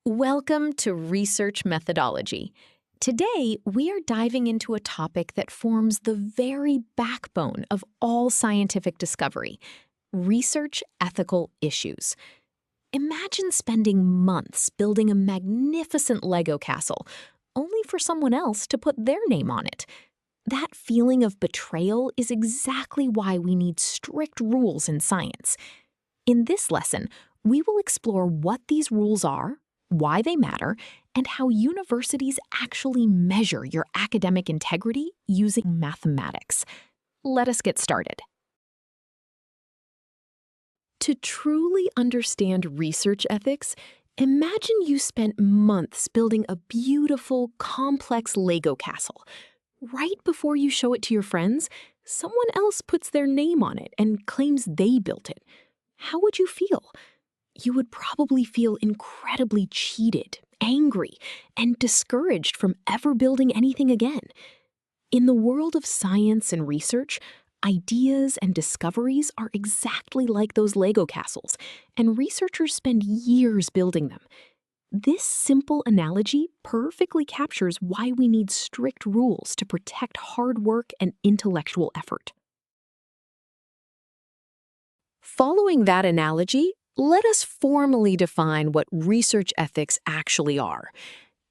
Welcome to Research Methodology. Today, we are diving into a topic that forms the very backbone of all scientific discovery: research ethical issues. Imagine spending months building a magnificent Lego castle, only for someone else to put their name on it. That feeling of betrayal is exactly why we need strict rules in science. In this lesson, we will explore what these rules are, why they matter, and how universities actually measure your academic integrity using mathematics. Let us get started. To truly understand research ethics, imagine you spent months building a beautiful, complex Lego castle. Right before you show it to your friends, someone else puts their name on it and claims they built it. How would you feel? You would probably feel incredibly cheated, angry, and discouraged from ever building anything again. In the world of science and research, ideas and discoveries are exactly like those Lego castles, and researchers spend years building them. This simple analogy perfectly captures why we need strict rules to protect hard work and intellectual effort. Following that analogy, let us formally define what research ethics actually are.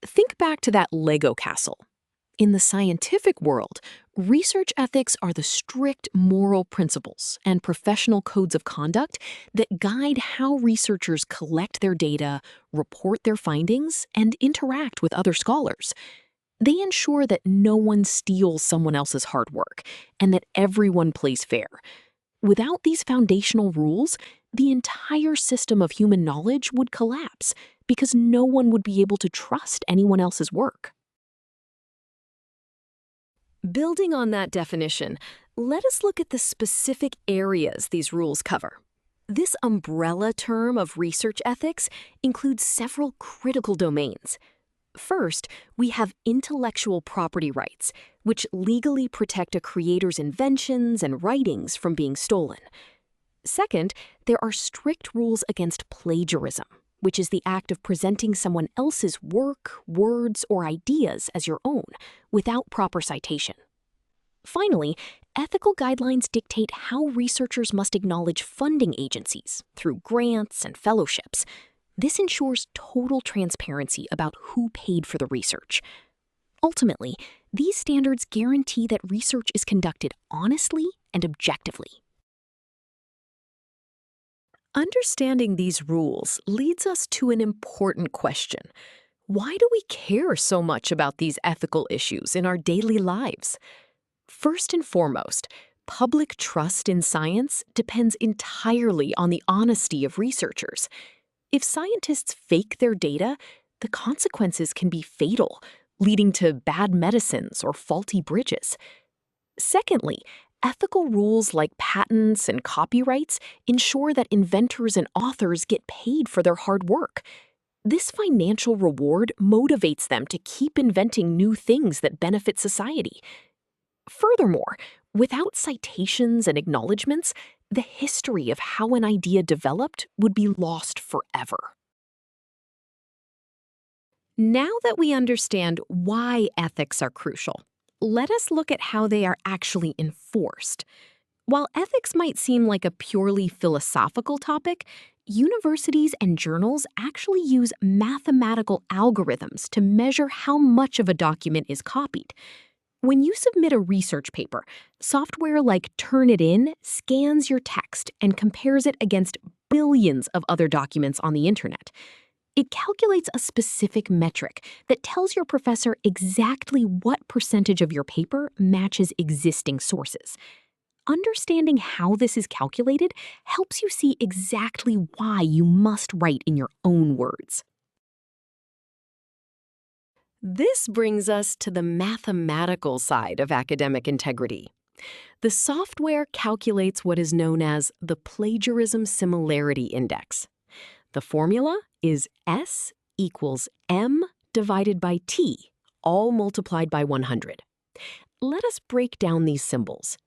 Think back to that Lego castle. In the scientific world, research ethics are the strict moral principles and professional codes of conduct that guide how researchers collect their data, report their findings, and interact with other scholars. They ensure that no one steals someone else's hard work and that everyone plays fair. Without these foundational rules, the entire system of human knowledge would collapse because no one would be able to trust anyone else's work. Building on that definition, let us look at the specific areas these rules cover. This umbrella term of research ethics includes several critical domains. First, we have intellectual property rights, which legally protect a creator's inventions and writings from being stolen. Second, there are strict rules against plagiarism, which is the act of presenting someone else's work, words, or ideas as your own, without proper citation. Finally, ethical guidelines dictate how researchers must acknowledge funding agencies through grants and fellowships. This ensures total transparency about who paid for the research. Ultimately, these standards guarantee that research is conducted honestly and objectively. Understanding these rules leads us to an important question. Why do we care so much about these ethical issues in our daily lives? First and foremost, public trust in science depends entirely on the honesty of researchers. If scientists fake their data, the consequences can be fatal, leading to bad medicines or faulty bridges. Secondly, ethical rules like patents and copyrights ensure that inventors and authors get paid for their hard work. This financial reward motivates them to keep inventing new things that benefit society. Furthermore, without citations and acknowledgments, the history of how an idea developed would be lost forever. Now that we understand why ethics are crucial, let us look at how they are actually enforced. While ethics might seem like a purely philosophical topic, universities and journals actually use mathematical algorithms to measure how much of a document is copied. When you submit a research paper, software like Turnitin scans your text and compares it against billions of other documents on the internet. It calculates a specific metric that tells your professor exactly what percentage of your paper matches existing sources. Understanding how this is calculated helps you see exactly why you must write in your own words. This brings us to the mathematical side of academic integrity. The software calculates what is known as the Plagiarism Similarity Index. The formula is S equals M divided by T, all multiplied by 100. Let us break down these symbols.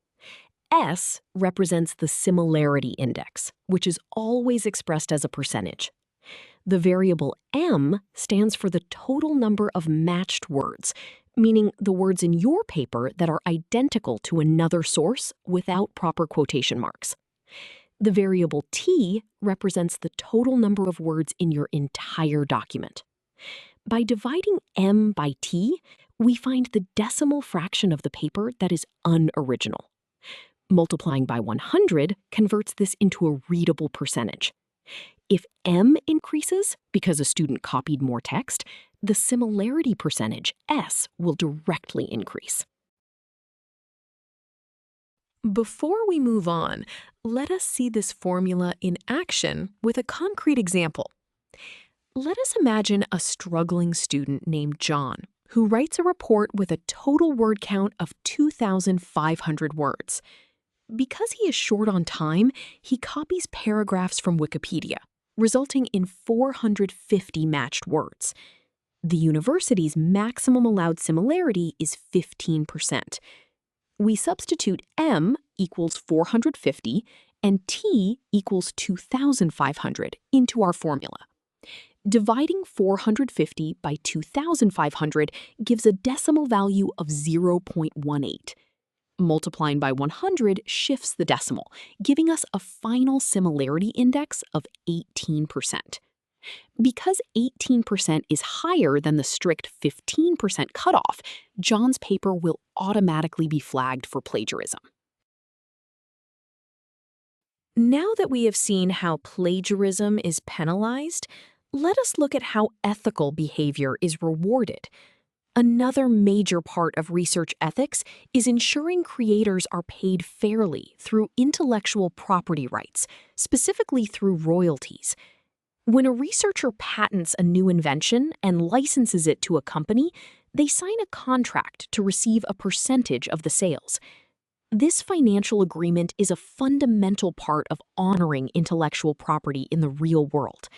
S represents the similarity index, which is always expressed as a percentage. The variable m stands for the total number of matched words, meaning the words in your paper that are identical to another source without proper quotation marks. The variable t represents the total number of words in your entire document. By dividing m by t, we find the decimal fraction of the paper that is unoriginal. Multiplying by 100 converts this into a readable percentage. If m increases because a student copied more text, the similarity percentage, s, will directly increase. Before we move on, let us see this formula in action with a concrete example. Let us imagine a struggling student named John who writes a report with a total word count of 2,500 words. Because he is short on time, he copies paragraphs from Wikipedia, resulting in 450 matched words. The university's maximum allowed similarity is 15%. We substitute m equals 450 and t equals 2,500 into our formula. Dividing 450 by 2,500 gives a decimal value of 0.18. Multiplying by 100 shifts the decimal, giving us a final similarity index of 18%. Because 18% is higher than the strict 15% cutoff, John's paper will automatically be flagged for plagiarism. Now that we have seen how plagiarism is penalized, let us look at how ethical behavior is rewarded. Another major part of research ethics is ensuring creators are paid fairly through intellectual property rights, specifically through royalties. When a researcher patents a new invention and licenses it to a company, they sign a contract to receive a percentage of the sales. This financial agreement is a fundamental part of honoring intellectual property in the real world.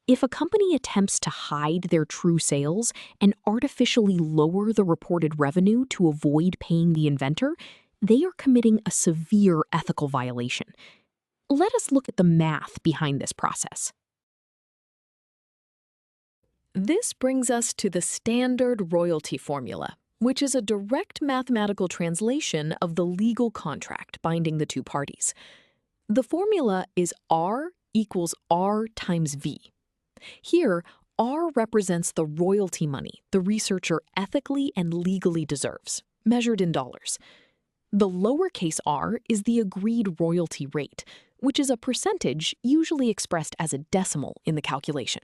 If a company attempts to hide their true sales and artificially lower the reported revenue to avoid paying the inventor, they are committing a severe ethical violation. Let us look at the math behind this process. This brings us to the standard royalty formula, which is a direct mathematical translation of the legal contract binding the two parties. The formula is R equals R times V. Here, R represents the royalty money the researcher ethically and legally deserves, measured in dollars. The lowercase r is the agreed royalty rate, which is a percentage usually expressed as a decimal in the calculation.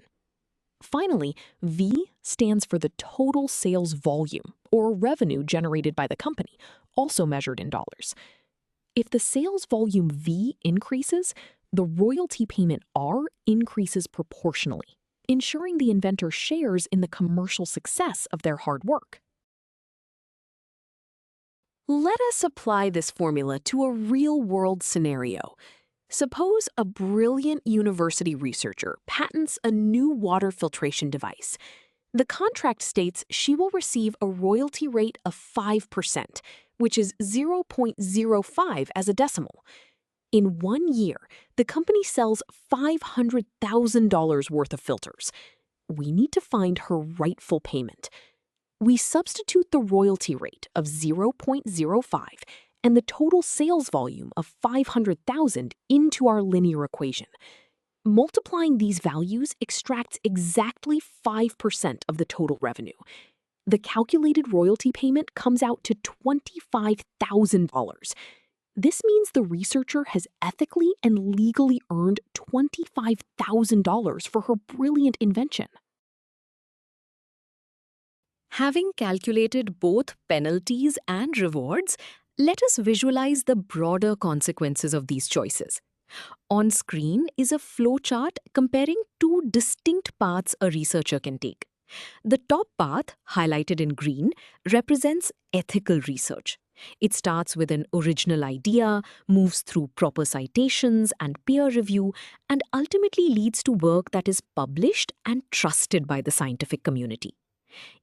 Finally, V stands for the total sales volume, or revenue generated by the company, also measured in dollars. If the sales volume V increases, the royalty payment R increases proportionally, ensuring the inventor shares in the commercial success of their hard work. Let us apply this formula to a real-world scenario. Suppose a brilliant university researcher patents a new water filtration device. The contract states she will receive a royalty rate of 5%, which is 0.05 as a decimal. In 1 year, the company sells $500,000 worth of filters. We need to find her rightful payment. We substitute the royalty rate of 0.05 and the total sales volume of 500,000 into our linear equation. Multiplying these values extracts exactly 5% of the total revenue. The calculated royalty payment comes out to $25,000. This means the researcher has ethically and legally earned $25,000 for her brilliant invention. Having calculated both penalties and rewards, let us visualize the broader consequences of these choices. On screen is a flowchart comparing two distinct paths a researcher can take. The top path, highlighted in green, represents ethical research. It starts with an original idea, moves through proper citations and peer review, and ultimately leads to work that is published and trusted by the scientific community.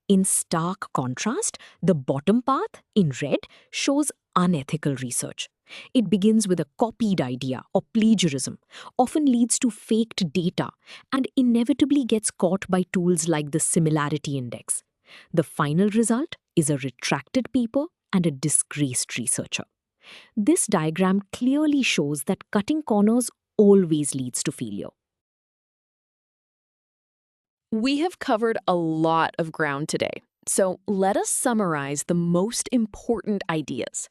In stark contrast, the bottom path, in red, shows unethical research. It begins with a copied idea or plagiarism, often leads to faked data, and inevitably gets caught by tools like the similarity index. The final result is a retracted paper and a disgraced researcher. This diagram clearly shows that cutting corners always leads to failure. We have covered a lot of ground today, so let us summarize the most important ideas.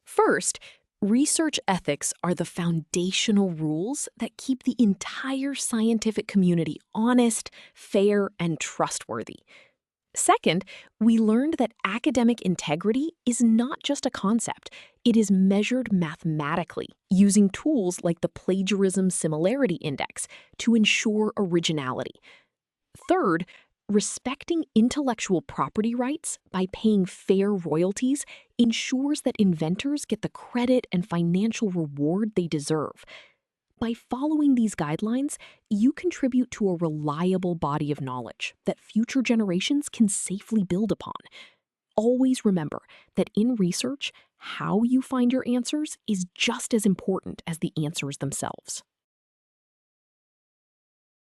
First, research ethics are the foundational rules that keep the entire scientific community honest, fair, and trustworthy. Second, we learned that academic integrity is not just a concept, it is measured mathematically using tools like the Plagiarism Similarity Index to ensure originality. Third, respecting intellectual property rights by paying fair royalties ensures that inventors get the credit and financial reward they deserve. By following these guidelines, you contribute to a reliable body of knowledge that future generations can safely build upon. Always remember that in research, how you find your answers is just as important as the answers themselves.